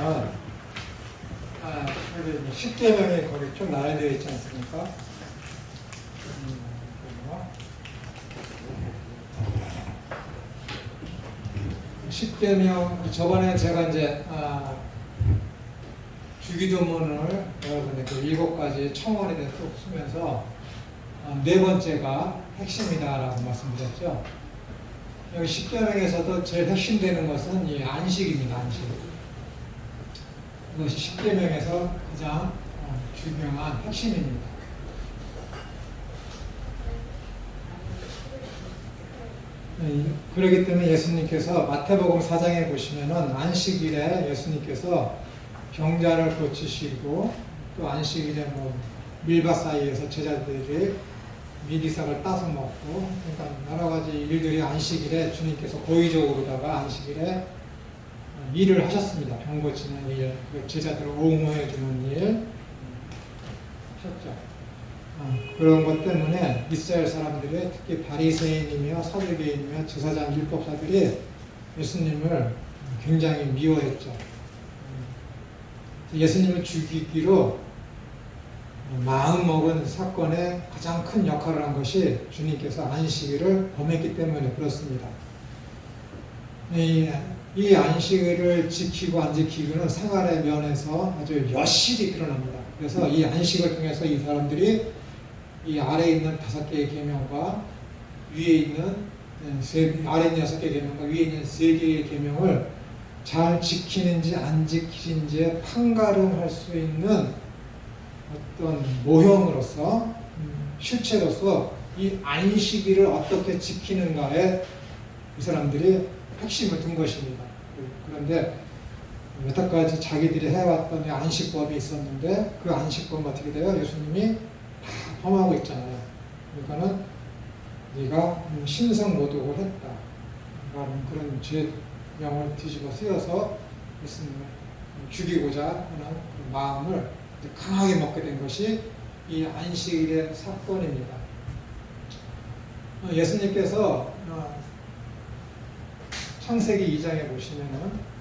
보시면은 여기 10계명이 거기 쭉 나열되어 있지 않습니까? 10계명 저번에 제가 이제 주기도문을 여러분들 그 7가지 청원에 대해서 쭉 쓰면서 네 번째가 핵심이다라고 말씀드렸죠. 여기 10계명에서도 제일 핵심되는 것은 이 안식입니다. 안식. 이것이 10계명에서 가장 중요한 핵심입니다. 그렇기 때문에 예수님께서 마태복음 4장에 보시면은 안식일에 예수님께서 병자를 고치시고 또 안식일에 뭐 밀밭 사이에서 제자들이 미리삭을 따서 먹고 그러니까 여러 가지 일들이 안식일에 주님께서 고의적으로다가 안식일에 일을 하셨습니다. 병 고치는 일, 제자들을 옹호해 주는 일 하셨죠. 그런 것 때문에 이스라엘 사람들이 특히 바리새인이며 사두개인이며 제사장 율법사들이 예수님을 굉장히 미워했죠. 예수님을 죽이기로 마음먹은 사건에 가장 큰 역할을 한 것이 주님께서 안식일을 범했기 때문에 그렇습니다. 이 안식일을 지키고 안 지키고는 생활의 면에서 아주 여실히 드러납니다. 그래서 이 안식을 통해서 이 사람들이 이 아래에 있는 5개의 계명과 위에 있는 아래 있는 6개의 계명과 위에 있는 3개의 계명을 잘 지키는지 안 지키는지에 판가름할 수 있는 어떤 모형으로서 실체로서 이 안식일을 어떻게 지키는가에 이 사람들이 핵심을 둔 것입니다. 그런데 여태까지 자기들이 해왔던 안식법이 있었는데 그 안식법은 어떻게 돼요? 예수님이 다 범하고 있잖아요. 그러니까는 네가 신성모독을 했다 라는 그런 죄명을 뒤집어 쓰여서 예수님을 죽이고자 하는 그 마음을 강하게 먹게 된 것이 이 안식일의 사건입니다. 예수님께서 창세기 2장에 보시면은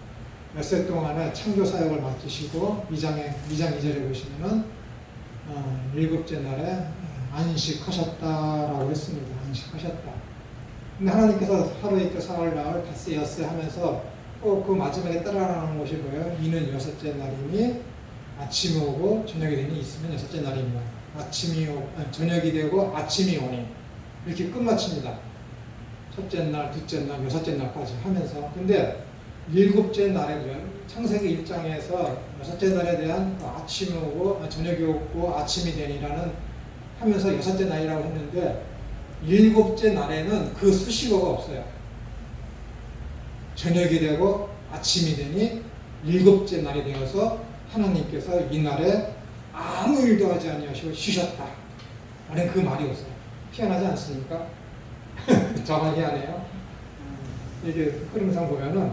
몇세 동안의 창조 사역을 맡으시고 2장 2절에 보시면은 7째 날에 안식하셨다라고 했습니다. 안식하셨다. 근데 하나님께서 하루 이틀 사흘 나흘 닷새 엿새 하면서 꼭 그 마지막에 따라가는 것이 뭐예요? 이는 6째 날이니 아침이 오고 저녁이 되니 있으면 6째 날이며 저녁이 되고 아침이 오니 이렇게 끝마칩니다. 첫째 날, 둘째 날, 6째 날까지 하면서 근데 7째 날에 창세기 1장에서 6째 날에 대한 아침이 오고 저녁이 오고 아침이 되니라는 하면서 6째 날이라고 했는데 7째 날에는 그 수식어가 없어요. 저녁이 되고 아침이 되니 7째 날이 되어서 하나님께서 이 날에 아무 일도 하지 아니하시고 쉬셨다 라는 그 말이 없어요. 희한하지 않습니까? 정말 희한해요. 이게 흐름상 보면은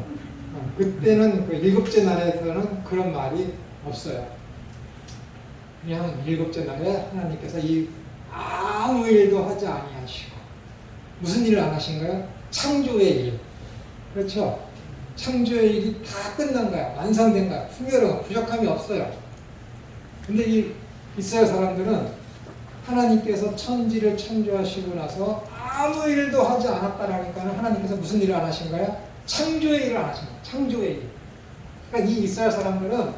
그때는 그 7째 날에서는 그런 말이 없어요. 그냥 7째 날에 하나님께서 이 아무 일도 하지 아니하시고 무슨 일을 안 하신 거예요? 창조의 일. 그렇죠? 창조의 일이 다 끝난 거야. 완성된 거야. 풍요로워. 부족함이 없어요. 근데 이 이스라엘 사람들은 하나님께서 천지를 창조하시고 나서 아무 일도 하지 않았다라니까 하나님께서 무슨 일을 안 하신 거야? 창조의 일을 안 하신 거야. 창조의 일. 그러니까 이 이스라엘 사람들은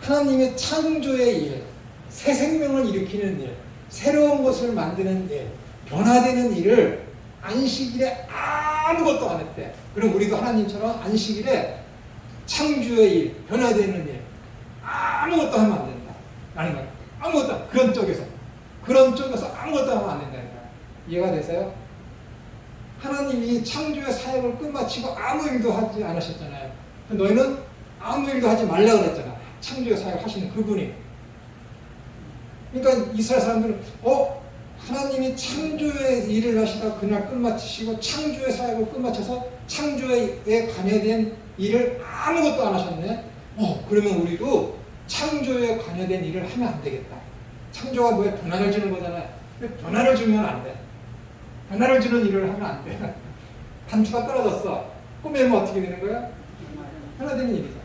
하나님의 창조의 일, 새 생명을 일으키는 일, 새로운 것을 만드는 일, 변화되는 일을 안식일에 아무것도 안 했대. 그럼 우리도 하나님처럼 안식일에 창조의 일, 변화되는 일, 아무것도 하면 안 된다. 라는 거야. 아무것도, 그런 쪽에서 아무것도 하면 안 된다는 거야. 이해가 되세요? 하나님이 창조의 사역을 끝마치고 아무 일도 하지 않으셨잖아요. 너희는 아무 일도 하지 말라고 그랬잖아. 창조의 사역 하시는 그분이. 그러니까 이스라엘 사람들은 하나님이 창조의 일을 하시다 그날 끝마치시고 창조의 사역을 끝마쳐서 창조에 관여된 일을 아무것도 안 하셨네. 그러면 우리도 창조에 관여된 일을 하면 안 되겠다. 창조가 뭐에 변화를 주는 거잖아요. 변화를 주면 안 돼. 변화를 주는 일을 하면 안 돼. 단추가 떨어졌어. 꼬매면 어떻게 되는 거야? 변화되는 일이죠.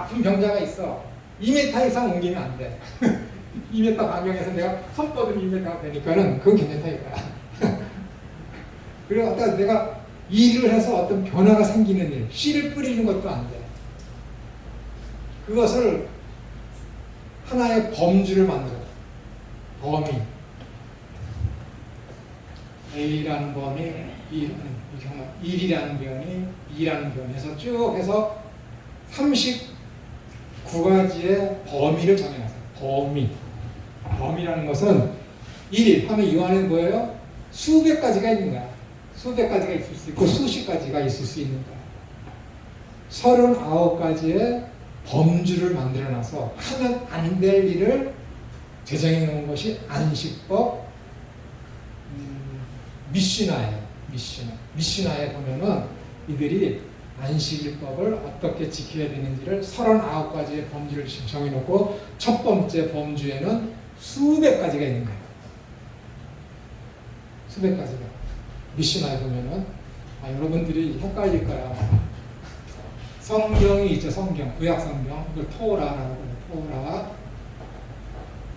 아픈 병자가 있어. 2m 이상 옮기면 안 돼. 2m 반경에서 내가 손 뻗으면 2m가 되니까는 그건 괜찮다 이거야. 그리고 아까 내가 일을 해서 어떤 변화가 생기는 일, 씨를 뿌리는 것도 안 돼. 그것을 하나의 범주를 만들어. 범위. A라는 범위, B라는 1이라는 변이, 2라는 변에서 쭉 해서 39가지의 범위를 정해놨어요. 범위. 범위라는 것은 1 하면 이 안에 뭐예요? 수백 가지가 있는 거야. 수백 가지가 있을 수 있고 수십 가지가 있을 수 있는 거야. 39가지의 범주를 만들어놔서 하면 안 될 일을 제정해 놓은 것이 안식법 미시나예요. 미시나에 보면은 이들이 안식일법을 어떻게 지켜야 되는지를 39가지의 범주를 정해놓고 첫 번째 범주에는 수백 가지가 있는 거예요. 수백 가지가. 미시나에 보면은 여러분들이 헷갈릴 거야. 성경이 있죠. 성경. 구약 성경. 그걸 토라라고 해요. 토라.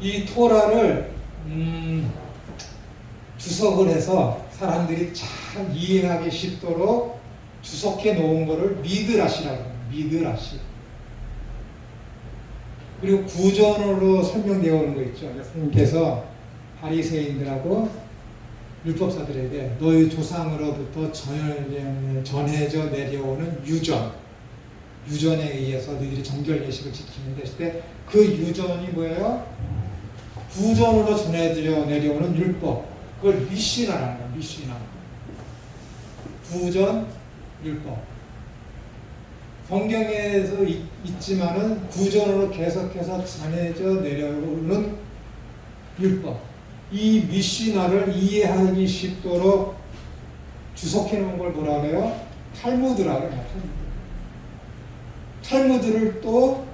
이 토라를 주석을 해서 사람들이 잘 이해하기 쉽도록 주석해 놓은 거를 미드라시라고 해요. 미드라시. 그리고 구전으로 설명되어 오는 거 있죠. 예수님께서 바리새인들하고 율법사들에게 너희 조상으로부터 전해져 내려오는 유전에 의해서 너희들이 정결 예식을 지키는데 그때 그 유전이 뭐예요? 구전으로 전해져 내려오는 율법. 그걸 미시나라는 거야. 미시나. 구전 율법. 성경에서 있지만은 구전으로 계속해서 전해져 내려오는 율법. 이 미시나를 이해하기 쉽도록 주석해 놓은 걸 뭐라 그래요? 탈무드라고 해요. 탈무드를 또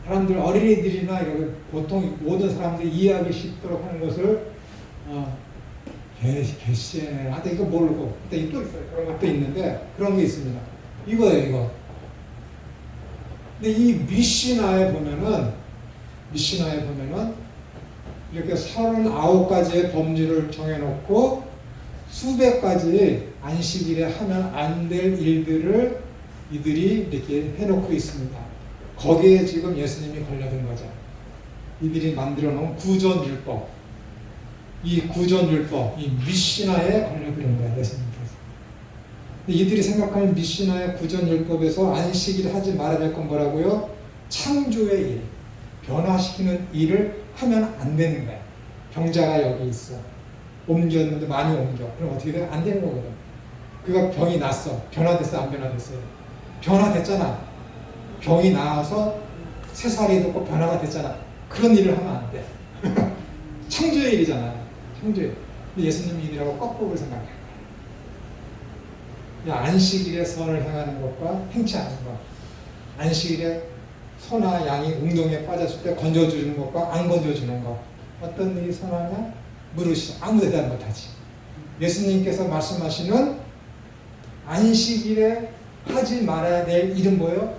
사람들 어린이들이나 보통 모든 사람들이 이해하기 쉽도록 하는 것을 게시에 하여튼 이거 모르고 또 있어요. 그런 것도 있는데 그런 게 있습니다. 이거예요. 이거. 근데 이 미시나에 보면은 이렇게 39가지의 범주를 정해놓고 수백 가지 안식일에 하면 안 될 일들을 이들이 이렇게 해놓고 있습니다. 거기에 지금 예수님이 걸려든 거죠. 이들이 만들어 놓은 구전율법. 이 구전율법, 이 미시나에 걸려드는 거예요. 예수님께서. 이들이 생각하는 미시나의 구전율법에서 안식일 하지 말아야 될 건 뭐라고요? 창조의 일, 변화시키는 일을 하면 안 되는 거야. 병자가 여기 있어. 옮겼는데 많이 옮겨. 그럼 어떻게 돼? 안 되는 거거든. 그가 병이 났어. 변화됐어? 안 변화됐어요? 변화됐잖아. 병이 나와서 새살이 돋고 변화가 됐잖아. 그런 일을 하면 안 돼. 창조의 일이잖아. 창조의 일. 예수님이 일이라고 거꾸로 생각해. 안식일에 선을 행하는 것과 행치 않는 것. 안식일에 소나 양이 웅덩이에 빠졌을 때 건져주는 것과 안 건져주는 것. 어떤 일이 선하냐? 물으시죠. 아무 대답 못하지. 예수님께서 말씀하시는 안식일에 하지 말아야 될 일은 뭐예요?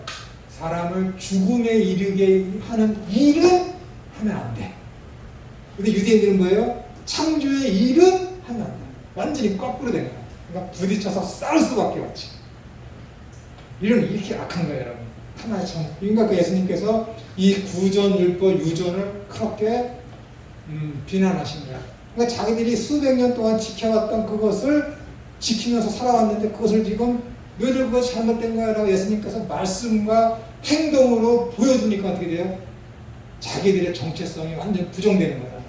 사람을 죽음에 이르게 하는 일은 하면 안 돼. 근데 유대인들은 뭐예요? 창조의 일은 하면 안 돼. 완전히 거꾸로 된 거야. 그러니까 부딪혀서 싸울 수밖에 없지. 이런 이렇게 악한 거예요, 여러분. 하나의 참. 그러니까 그 예수님께서 이 구전율법 유전을 그렇게 비난하신 거야. 그러니까 자기들이 수백 년 동안 지켜왔던 그것을 지키면서 살아왔는데 그것을 지금 너희들 그거 잘못된 거야 라고 예수님께서 말씀과 행동으로 보여주니까 어떻게 돼요? 자기들의 정체성이 완전 부정되는 거잖아요.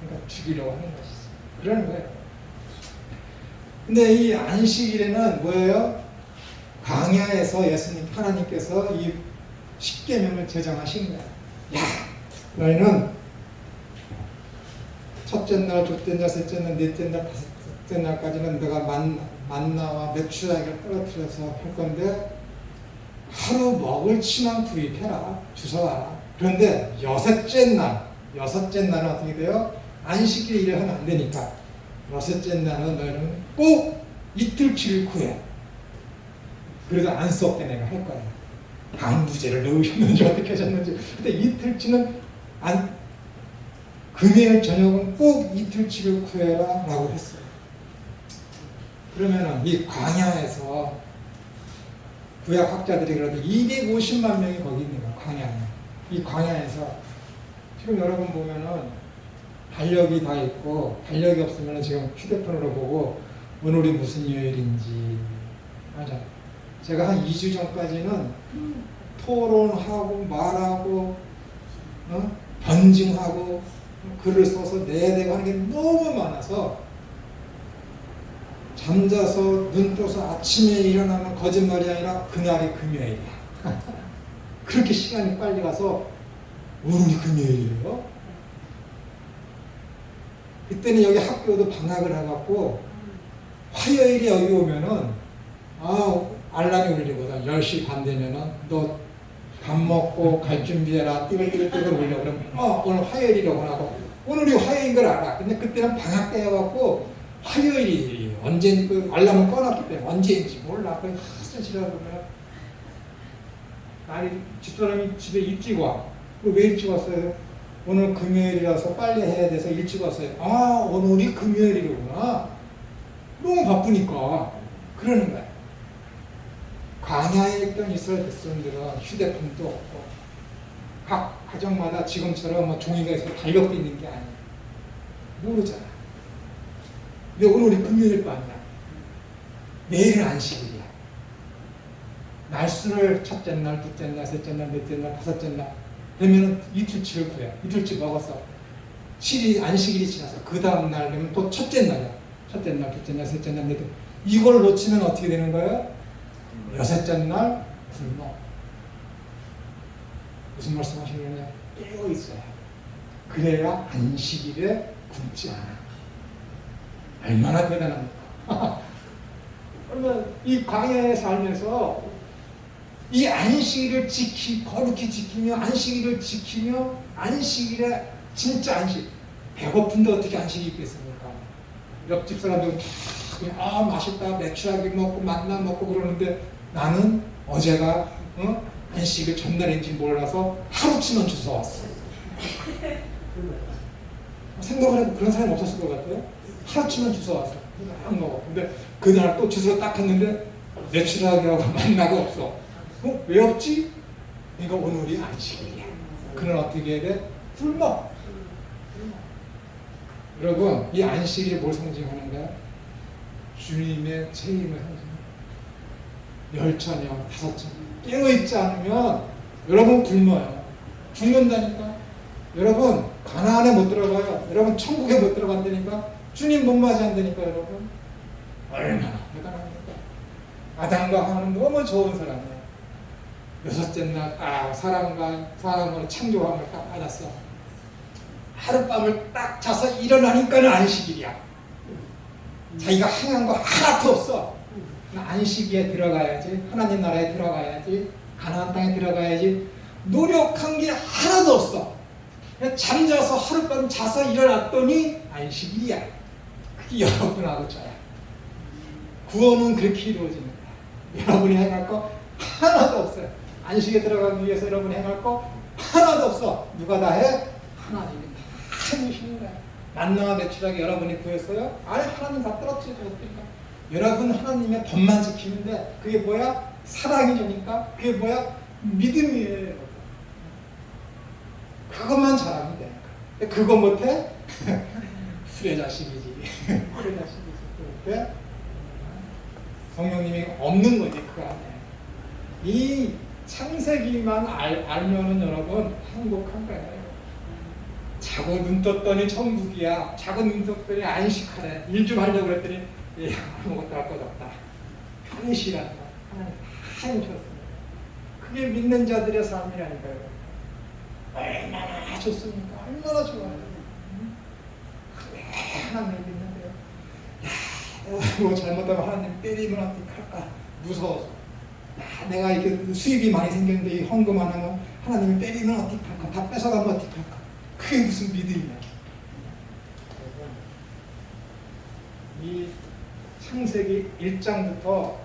그러니까 죽이려고 하는 것이지. 그러는 거예요. 근데 이 안식일에는 뭐예요? 광야에서 예수님 하나님께서 이 십계명을 제정하신 거야. 야, 너희는 첫째 날, 둘째 날, 셋째 날, 넷째 날, 다섯째 날까지는 내가 만나와 메추라기를 떨어뜨려서 할 건데 하루 먹을 침만 구입해라. 주워와라. 그런데 여섯째 날은 어떻게 돼요? 안식일 일을 하면 안 되니까 여섯째 날은 너희는 꼭 이틀치를 구해. 그래서 안수 없게 내가 할 거야. 방부제를 넣으셨는지 어떻게 하셨는지. 근데 이틀치는 금요일 저녁은 꼭 이틀치를 구해라 라고 했어요. 그러면은 이 광야에서 구약학자들이 그래도 250만 명이 거기 있는 거예요. 광야에. 이 광야에서 지금 여러분 보면은 달력이 다 있고, 달력이 없으면 지금 휴대폰으로 보고 오늘이 무슨 요일인지. 맞아. 제가 한 2주 전까지는 토론하고 말하고 변증하고 글을 써서 내야 되고 하는 게 너무 많아서 잠자서 눈 떠서 아침에 일어나면 거짓말이 아니라 그날이 금요일이야. 그렇게 시간이 빨리 가서 오늘이 금요일이에요. 그때는 여기 학교도 방학을 해갖고 화요일에 여기 오면은 알람이 울리거든. 10시 반 되면은 너 밥 먹고 갈 준비해라. 띠글띠글 울려. 그러면 오늘 화요일이라고 하고 오늘이 화요일인 걸 알아. 근데 그때는 방학 때여갖고 화요일이 언제 그 알람을 꺼놨기 때문에 언제인지 몰라. 그래서 한참 지나다 보면 나이 집사람이 집에 일찍 와. 왜 일찍 왔어요? 오늘 금요일이라서 빨리 해야 돼서 일찍 왔어요. 오늘이 금요일이구나. 너무 바쁘니까 그러는 거야. 광야에 있던 이스라엘 백성들은 휴대폰도 없고 각 가정마다 지금처럼 뭐 종이가 있어서 달력도 있는 게 아니야. 모르잖아. 근데 오늘이 금요일 밤이야. 내일은 안식일이야. 날수를 첫째 날, 둘째 날, 셋째 날, 넷째 날, 다섯째 날 되면은 이틀치를 구해. 이틀치 먹었어. 7일 안식일이 지나서 그 다음 날 되면 또 첫째 날이야. 첫째 날, 둘째 날, 셋째 날, 넷째 날. 이걸 놓치면 어떻게 되는 거예요? 여섯째 날 굶어. 무슨 말씀 하시느냐? 깨어 있어야. 그래야 안식일에 굶지 않아. 얼마나 대단합니까? 그러면 이 광야에 살면서 이 안식일을 거룩히 지키며 안식일을 지키며 안식일에 진짜 안식. 배고픈데 어떻게 안식이 있겠습니까? 옆집 사람들은 다 맛있다 매출하게 먹고 만나 먹고 그러는데 나는 어제가 안식일 전날인지 몰라서 하루치만 주워 왔어. 생각을 해도 그런 사람이 없었을 것 같아요. 하루치만 주워 왔어. 안 먹어. 근데 그날 또 주워 딱 했는데 매출하게 하고 만나고 없어. 왜 없지? 그러니까 오늘이 안식일이야. 그는 어떻게 해야 돼? 굶어. 여러분, 이 안식일이 뭘 상징하는가? 주님의 책임을 상징해요. 10처녀, 5처녀 깨어있지 않으면 여러분 굶어요. 죽는다니까. 여러분 가나안에 못 들어가요. 여러분 천국에 못 들어간다니까. 주님 못 맞이한다니까. 여러분 얼마나 대단합니까? 아담과 하와는 너무 좋은 사람이에요. 여섯째 날 사람으로 창조함을 딱 받았어. 하룻밤을 딱 자서 일어나니까는 안식일이야. 자기가 행한 거 하나도 없어. 안식일에 들어가야지. 하나님 나라에 들어가야지. 가나안 땅에 들어가야지. 노력한 게 하나도 없어. 그냥 잠자서 하룻밤 자서 일어났더니 안식일이야. 그게 여러분하고 저야. 구원은 그렇게 이루어지는 거야. 여러분이 행할 거 하나도 없어요. 안식에 들어가기 위해서 여러분이 행할 거 하나도 없어. 누가 다 해? 하나님이 다 해주시는 거야. 만나와 매출하게 여러분이 구했어요? 아니 하나님 다 떨어뜨려줬으니까. 여러분 하나님의 법만 지키는데 그게 뭐야? 사랑이니까. 그게 뭐야? 믿음이에요. 그것만 잘하면 돼. 그거 못해? 수레자식이지. 수레자식이지. 그렇게 성령님이 없는 거지 그 안에. 이 창세기만 알면은 여러분 행복한 거예요. 자고 눈 떴더니 천국이야. 자고 눈 떴더니 안식하래. 일 좀 하려고 그랬더니 아무것도 할 것 없다. 편히 쉬라는 거. 하나님 다 해주셨습니다. 그게 믿는 자들의 삶이라니까요. 얼마나 좋습니까? 얼마나 좋아요. 그래 하나님을 믿는데요. 뭐 잘못하면 하나님 때리면 어떡할까? 무서워서. 내가 이렇게 수입이 많이 생겼는데 이 헌금 안 하면 하나님이 때리면 어떡할까? 다 뺏어가면 어떡할까? 그게 무슨 믿음이야? 이 창세기 1장부터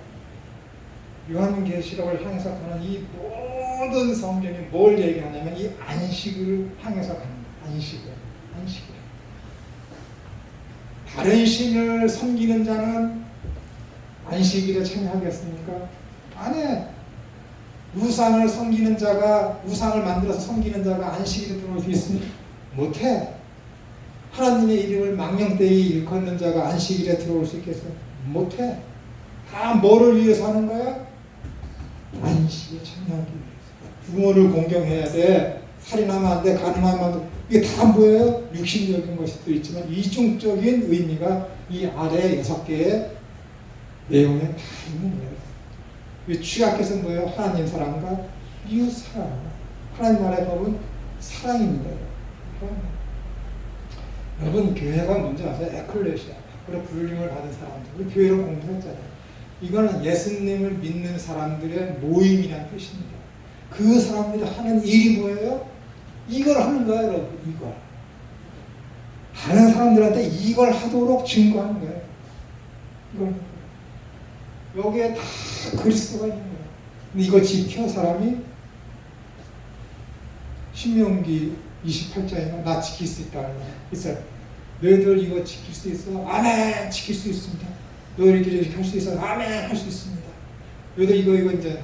요한계시록을 향해서 가는 이 모든 성경이 뭘 얘기하냐면 이 안식을 향해서 가는 거예요. 안식을. 다른 신을 섬기는 자는 안식일에 참여하겠습니까? 안 해. 우상을 섬기는 자가, 우상을 만들어서 섬기는 자가 안식일에 들어올 수 있습니까? 못해. 하나님의 이름을 망령되이 일컫는 자가 안식일에 들어올 수 있겠어요? 못해. 다 뭐를 위해서 하는 거야? 안식에 참여하기 위해서. 부모를 공경해야 돼. 살인하면 안 돼. 간음하면 안 돼. 이게 다 뭐예요? 육신적인 것일 수도 있지만 이중적인 의미가 이 아래 6개의 내용에 다 있는 거예요. 취약해서 뭐예요? 하나님 사랑과 이웃 사랑. 하나님 나라의 법은 사랑입니다. 여러분, 교회가 뭔지 아세요? 에클레시아. 그리고 불림을 받은 사람들. 우리 교회를 공부했잖아요. 이거는 예수님을 믿는 사람들의 모임이라는 뜻입니다. 그 사람들이 하는 일이 뭐예요? 이걸 하는 거예요, 여러분. 이걸. 다른 사람들한테 이걸 하도록 증거하는 거예요. 이걸. 여기에 다 그리스도가 있는 거예요. 근데 이걸 지켜 사람이 신명기 28장에 나 지킬 수 있다. 있어요. 너희들 이거 지킬 수 있어? 아멘! 지킬 수 있습니다. 너희들끼리 이렇게 할 수 있어? 아멘! 할 수 있습니다. 너희들 이거 이제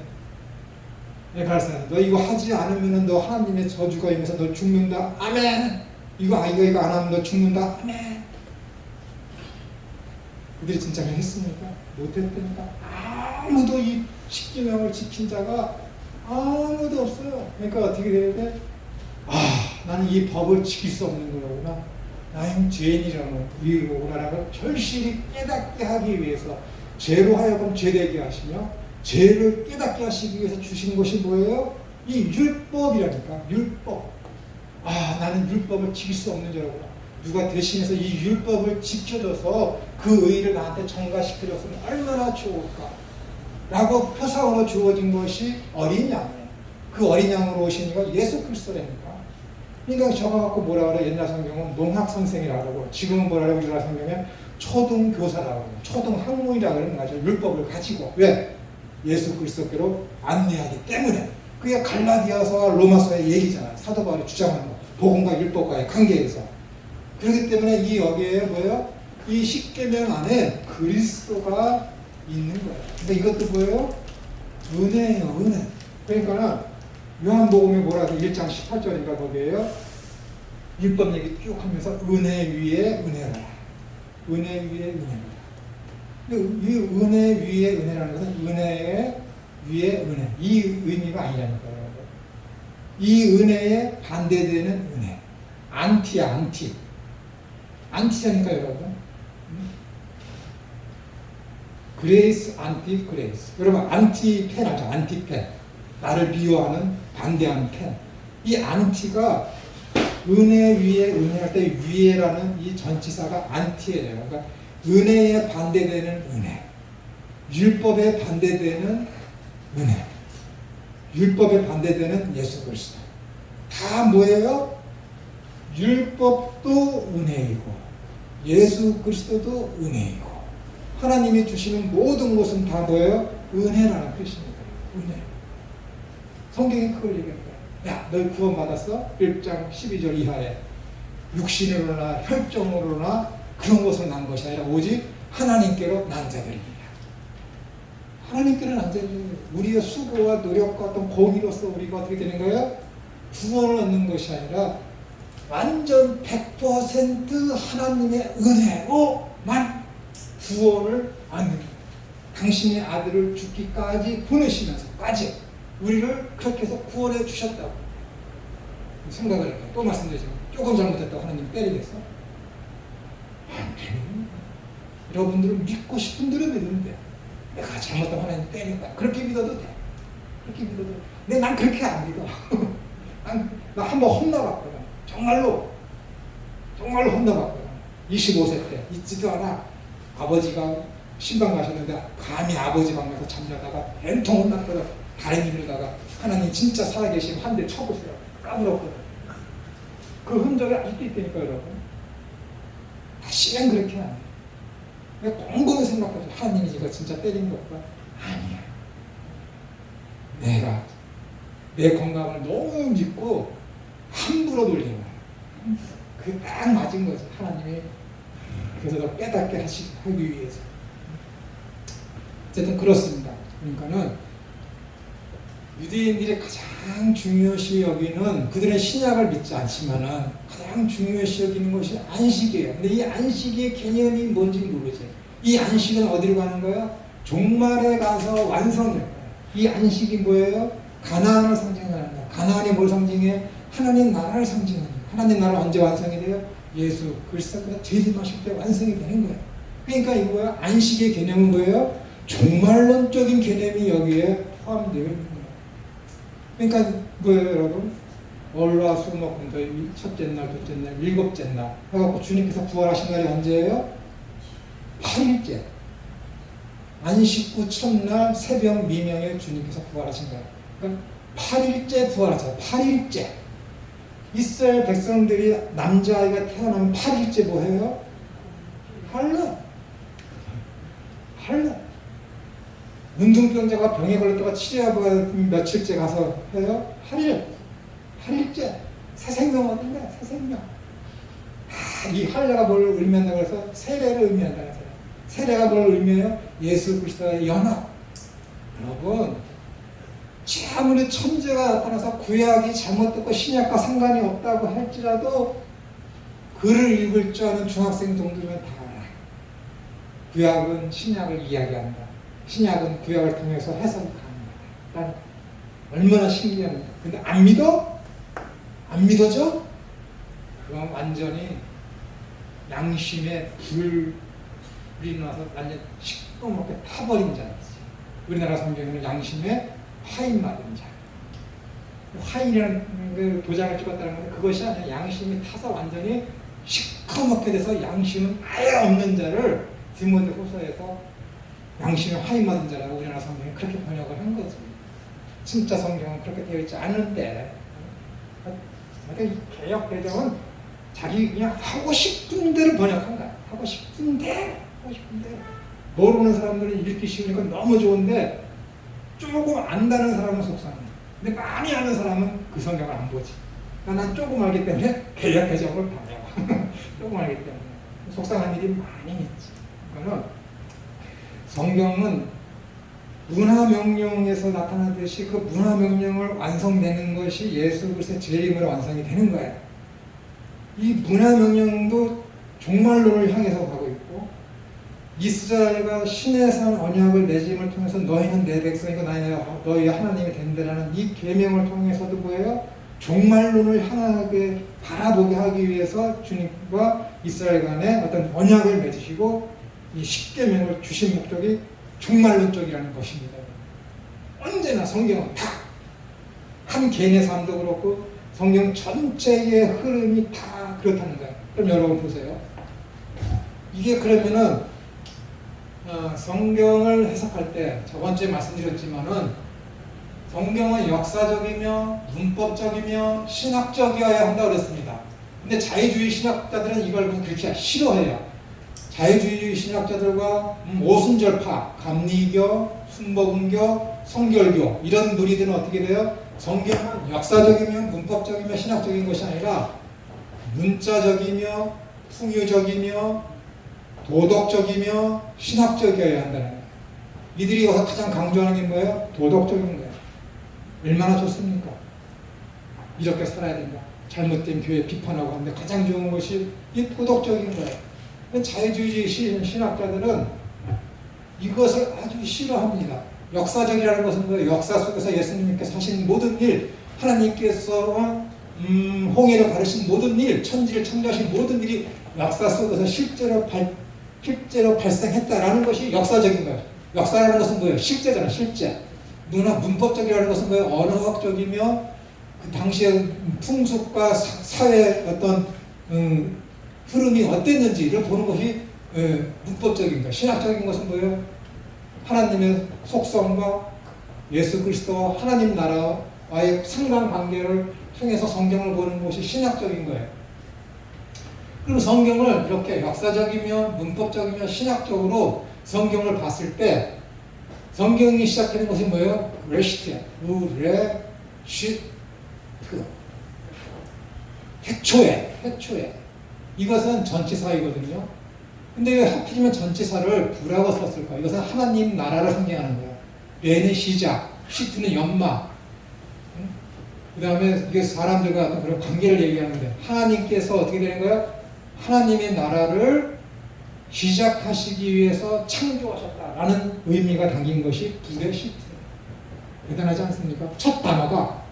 내가 가르쳐요. 너 이거 하지 않으면 너 하나님의 저주가 임해서 너 죽는다. 아멘! 이거 안 하면 너 죽는다. 아멘! 그들이 진짜 했습니까? 못했다니까. 아무도 이 십계명을 지킨 자가 아무도 없어요. 그러니까 어떻게 돼야 돼? 나는 이 법을 지킬 수 없는 거구나. 나는 죄인이라는 위로 오라는 걸 절실히 깨닫게 하기 위해서 죄로 하여금 죄되게 하시며 죄를 깨닫게 하시기 위해서 주신 것이 뭐예요? 이 율법이라니까. 율법. 나는 율법을 지킬 수 없는 자라구나. 누가 대신해서 이 율법을 지켜줘서 그 의를 나한테 전가시켜줬으면 얼마나 좋을까 라고 표상으로 주어진 것이 어린 양이에요. 그 어린 양으로 오신 이가 예수 그리스도라니까. 그러니까 저거 갖고 뭐라 그래? 옛날 성경은 농학선생이라고 그러고, 지금은 뭐라 그래? 우리나라 성경에 초등교사라고 그러고, 초등학문이라고 그러는 거죠. 율법을 가지고. 왜? 예수 그리스도께로 안내하기 때문에. 그게 갈라디아서와 로마서의 얘기잖아요. 사도 바울이 주장하는 거. 복음과 율법과의 관계에서. 그렇기 때문에 이 여기에 뭐예요? 이 십계명 안에 그리스도가 있는 거예요. 근데 이것도 뭐예요? 은혜예요, 은혜. 그러니까 요한복음에 뭐라고 1장 18절인가 거기에요. 율법 얘기 쭉 하면서 은혜 위에 은혜라. 은혜 위에 은혜라. 근데 이 은혜 위에 은혜라는 것은 은혜 위에 은혜. 이 의미가 아니라니까요. 이 은혜에 반대되는 은혜. 안티야, 안티. 안티라니까 여러분. 그레이스, 안티, 그레이스. 여러분, 안티펜 알죠? 안티펜. 나를 미워하는, 반대하는 펜. 이 안티가 은혜 위에 은혜할 때 위에라는 이 전치사가 안티예요. 그러니까 은혜에 반대되는 은혜. 율법에 반대되는 은혜. 율법에 반대되는 예수 그리스도. 다 뭐예요? 율법도 은혜이고 예수 그리스도도 은혜이고 하나님이 주시는 모든 것은 다 뭐예요? 은혜라는 뜻입니다. 은혜. 성경이 그걸 얘기합니다. 야, 너 구원받았어? 1장 12절 이하에 육신으로나 혈정으로나 그런 것으로 난 것이 아니라 오직 하나님께로 난 자들이니라. 하나님께로 난 자들이니라. 우리의 수고와 노력과 어떤 공의로서 우리가 어떻게 되는 거예요? 구원을 얻는 것이 아니라 완전 100% 하나님의 은혜로만 구원을 얻는 거예요. 당신의 아들을 죽기까지 보내시면서까지 우리를 그렇게 해서 구원해 주셨다고 생각을 해요. 또 말씀드리지만 조금 잘못했다고 하나님 때리겠어? 안 때립니다. 여러분들은 믿고 싶은 대로 믿으면 돼. 내가 잘못하면 하나님 때린다. 그렇게 믿어도 돼. 그렇게 믿어도 돼. 근데 난 그렇게 안 믿어. 나 한번 혼나봤거든. 정말로 혼나봤거든. 25세 때 있지도 않아. 아버지가 신방 가셨는데 감히 아버지 방 가서 잠자다가 엔통 혼났거든. 다행히 이러다가 하나님 진짜 살아계시면 한 대 쳐보세요. 까불었거든. 그 흔적이 아직도 있다니까 여러분. 다시는 그렇게 안 해. 내가 곰곰이 생각하죠. 하나님이 이거 진짜 때린 것과 아니야. 내가 내 건강을 너무 믿고 함부로 돌린 거야. 그 딱 맞은 거지. 하나님이 그래서 더 깨닫게 하기 위해서. 어쨌든 그렇습니다. 그러니까는 유대인들이 가장 중요시 여기는, 그들은 신약을 믿지 않지만은 가장 중요시 여기는 것이 안식이에요. 근데 이 안식의 개념이 뭔지 모르지. 이 안식은 어디로 가는 거예요? 종말에 가서 완성될 거예요. 이 안식이 뭐예요? 가나안을 상징하는 거예요. 가나안이 뭘 상징해? 하나님 나라를 상징하는 거예요. 하나님 나라 언제 완성이 돼요? 예수 그리스도가 재림하실 때 완성이 되는 거예요. 그러니까 이거야, 안식의 개념은 뭐예요? 종말론적인 개념이 여기에 포함되어 있는 거예요. 그러니까 뭐예요, 여러분? 월화 수목금토일 첫째 날, 둘째 날, 일곱째 날 해갖고 주님께서 부활하신 날이 언제예요? 8일째. 안식 후 첫날 새벽 미명에 주님께서 부활하신 거예요. 그러니까 8일째 부활하셨어요. 8일째. 이스라엘 백성들이 남자아이가 태어나면 8일째 뭐 해요? 할례. 문둥병자가 병에 걸렸다가 치료하고 며칠째 가서 해요? 8일째. 새 생명 어딘가? 새 생명. 이 할례가 뭘 의미한다고 해서 세례를 의미한다고 해서. 세례가 뭘 의미해요? 예수 그리스도의 연합. 여러분, 아무리 천재가 나타나서 구약이 잘못됐고 신약과 상관이 없다고 할지라도 글을 읽을 줄 아는 중학생 정도면 다 알아. 구약은 신약을 이야기한다. 신약은 구약을 통해서 해석을 가는 거다. 얼마나 신기합니까? 근데 안 믿어? 안 믿어져? 그럼 완전히 양심에 불이 나서 완전 시꺼멓게 타버린 자였지. 우리나라 성경에는 양심에 화인 맞은 자. 화인이라는 그 도장을 찍었다는 건데 그것이 아니라 양심이 타서 완전히 시커멓게 돼서 양심은 아예 없는 자를 디모데후서에서 양심에 화인 맞은 자라고 우리나라 성경이 그렇게 번역을 한 거지. 진짜 성경은 그렇게 되어 있지 않은데, 그러니까 이 개역 배정은 자기 그냥 하고 싶은 대로 번역한 거야. 하고 싶은 대로. 모르는 사람들은 읽기 쉬우니까 너무 좋은데 조금 안다는 사람은 속상해. 근데 많이 아는 사람은 그 성경을 안 보지. 그러니까 난 조금 알기 때문에 개역 배정을 봐요. 조금 알기 때문에 속상한 일이 많이 있지. 그러니까 성경은 문화명령에서 나타나듯이 그 문화명령을 완성되는 것이 예수 그리스도의 재림으로 완성이 되는 거예요. 이 문화명령도 종말론을 향해서 가고 있고, 이스라엘과 신의 산 언약을 맺음을 통해서 너희는 내 백성이고 너희 하나님이 된다라는 이 계명을 통해서도 뭐예요? 종말론을 향하게 바라보게 하기 위해서 주님과 이스라엘 간에 어떤 언약을 맺으시고 이 십계명을 주신 목적이 종말론적이라는 것입니다. 언제나 성경은 다 한 개인의 삶도 그렇고 성경 전체의 흐름이 다 그렇다는 거예요. 그럼 여러분 보세요. 이게 그러면은 성경을 해석할 때 저번 주에 말씀드렸지만은 성경은 역사적이며 문법적이며 신학적이어야 한다고 그랬습니다. 근데 자유주의 신학자들은 이걸 그렇게 싫어해요. 자유주의 신학자들과 오순절파, 감리교, 순복음교, 성결교 이런 무리들은 어떻게 돼요? 성경은 역사적이며 문법적이며 신학적인 것이 아니라 문자적이며 풍요적이며 도덕적이며 신학적이어야 한다는 거예요. 이들이 여기서 가장 강조하는 게 뭐예요? 도덕적인 거예요. 얼마나 좋습니까? 이렇게 살아야 된다. 잘못된 교회 비판하고 하는데 가장 좋은 것이 이 도덕적인 거예요. 자유주의 신학자들은 이것을 아주 싫어합니다. 역사적이라는 것은 뭐예요? 역사 속에서 예수님께서 하신 모든 일, 하나님께서 홍해를 가르신 모든 일, 천지를 창조하신 모든 일이 역사 속에서 실제로 발생했다라는 것이 역사적인 거예요. 역사라는 것은 뭐예요? 실제잖아요. 실제. 문법적이라는 것은 뭐예요? 언어학적이며 그 당시의 풍습과 사회 어떤 흐름이 어땠는지를 보는 것이 문법적인 거예요. 신학적인 것은 뭐예요? 하나님의 속성과 예수 그리스도와 하나님 나라와의 상관관계를 통해서 성경을 보는 것이 신학적인 거예요. 그럼 성경을 이렇게 역사적이며 문법적이며 신학적으로 성경을 봤을 때 성경이 시작하는 것이 뭐예요? 레시트야. 레시트. 해초에. 이것은 전치사이거든요. 근데 왜 하필이면 전치사를 부라고 썼을까? 이것은 하나님 나라를 상징하는 거예요. 레는 시작, 시트는 연마. 그 다음에 이게 사람들과 어떤 그런 관계를 얘기하는데, 하나님께서 어떻게 되는 거예요? 하나님의 나라를 시작하시기 위해서 창조하셨다라는 의미가 담긴 것이 불의 시트. 대단하지 않습니까? 첫 단어가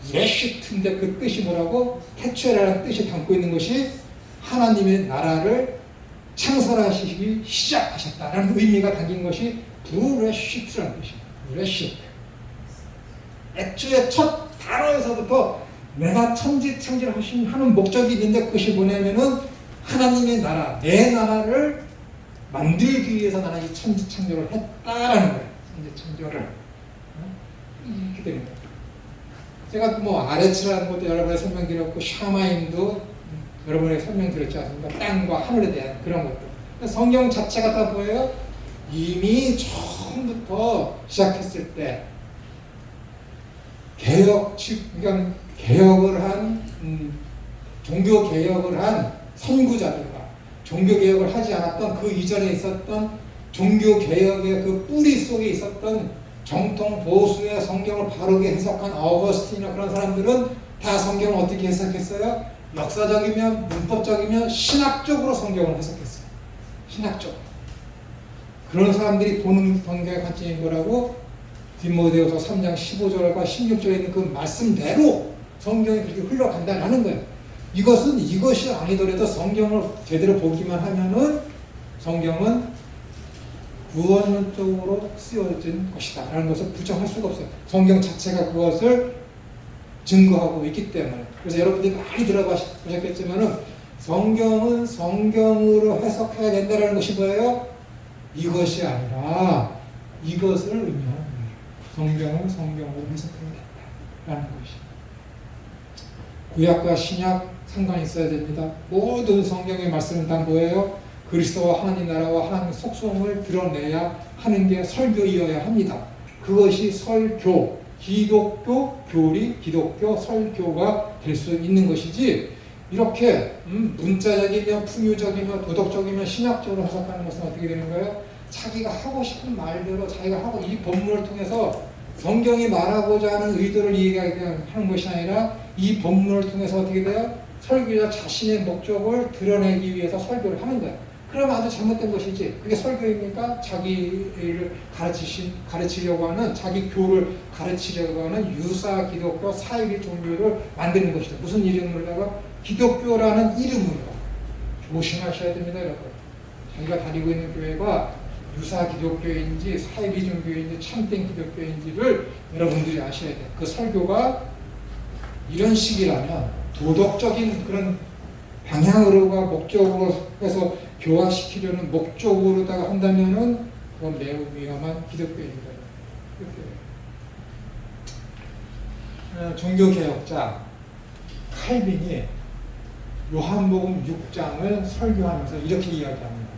불의 시트인데 그 뜻이 뭐라고? 태초라는 뜻이 담고 있는 것이 하나님의 나라를 창설하시기 시작하셨다라는 의미가 담긴 것이 불의 시트라는 뜻이에요. 불의 시트. 애초에 첫 단어에서부터 내가 천지창조를 하는 목적이 있는데, 그것이 뭐냐면은 하나님의 나라, 내 나라를 만들기 위해서 나는 이 천지창조를 했다라는 거예요. 천지창조를. 이렇게 되는 거예요. 제가 뭐 아레츠라는 것도 여러분에 설명드렸고, 샤마임도 여러분에게 설명드렸지 않습니까? 땅과 하늘에 대한 그런 것들. 성경 자체가 다 뭐예요? 이미 처음부터 시작했을 때 그러니까 개혁을 한 종교 개혁을 한 선구자들과 종교 개혁을 하지 않았던 그 이전에 있었던 종교 개혁의 그 뿌리 속에 있었던 정통 보수의 성경을 바르게 해석한 어거스틴이나 그런 사람들은 다 성경을 어떻게 해석했어요? 역사적이며 문법적이며 신학적으로 성경을 해석했어요. 신학적으로. 그런 사람들이 보는 성경의 관점이 뭐라고? 디모데후서 3장 15절과 16절에 있는 그 말씀대로 성경이 그렇게 흘러간다는 거예요. 이것이 아니더라도 성경을 제대로 보기만 하면은 성경은 구원론적으로 쓰여진 것이다 라는 것을 부정할 수가 없어요. 성경 자체가 그것을 증거하고 있기 때문에. 그래서 여러분들이 많이 들어보셨겠지만은 성경은 성경으로 해석해야 된다는 것이 뭐예요? 이것이 아니라 이것을 의미하는 거예요. 성경은 성경으로 해석해야 된다라는 것이. 구약과 신약 상관이 있어야 됩니다. 모든 성경의 말씀은 다 뭐예요? 그리스도와 하나님 나라와 하나님 속성을 드러내야 하는 게 설교이어야 합니다. 그것이 설교, 기독교 교리, 기독교 설교가 될 수 있는 것이지, 이렇게 문자적이며 풍유적이며 도덕적이며 신학적으로 해석하는 것은 어떻게 되는 거예요? 자기가 하고 싶은 말대로 자기가 하고, 이 본문을 통해서 성경이 말하고자 하는 의도를 이해하는 것이 아니라 이 본문을 통해서 어떻게 돼요? 설교자 자신의 목적을 드러내기 위해서 설교를 하는 거예요. 그러면 아주 잘못된 것이지. 그게 설교입니까? 자기를 가르치려고 하는, 자기 교를 가르치려고 하는 유사 기독교 사이비 종교를 만드는 것이다. 무슨 이름으로다가? 기독교라는 이름으로. 조심하셔야 됩니다, 여러분. 자기가 다니고 있는 교회가 유사 기독교인지 사이비 종교인지 참된 기독교인지를 여러분들이 아셔야 돼요. 그 설교가 이런 식이라면, 도덕적인 그런 방향으로가 목적으로 해서 교화시키려는 목적으로다가 한다면은 그건 매우 위험한 기독교입니다. 종교개혁자 칼빈이 요한복음 6장을 설교하면서 이렇게 이야기합니다.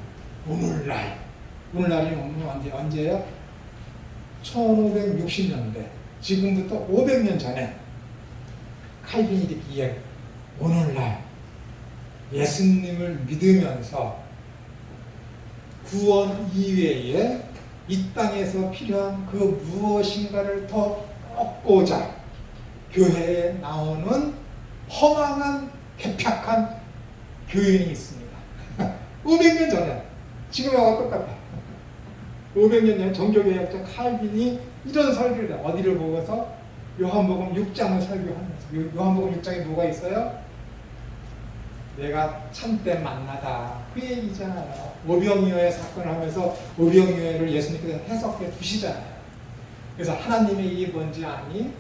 오늘날이 언제예요? 1560년대, 지금부터 500년 전에 칼빈이 이렇게 이야기해요. 오늘날 예수님을 믿으면서 구원 이외에 이 땅에서 필요한 그 무엇인가를 더 얻고자 교회에 나오는 허망한 괴팍한 교인이 있습니다. 500년 전에, 지금하고 똑같아. 500년 전에 종교개혁자 칼빈이 이런 설교를 해요. 어디를 보고서? 요한복음 6장을 설교하면서. 요한복음 6장에 뭐가 있어요? 내가 참된 만나다, 그 얘기잖아요. 오병이어의 사건을 하면서 오병이어를 예수님께서 해석해 주시잖아요. 그래서 하나님의 일이 뭔지 아니?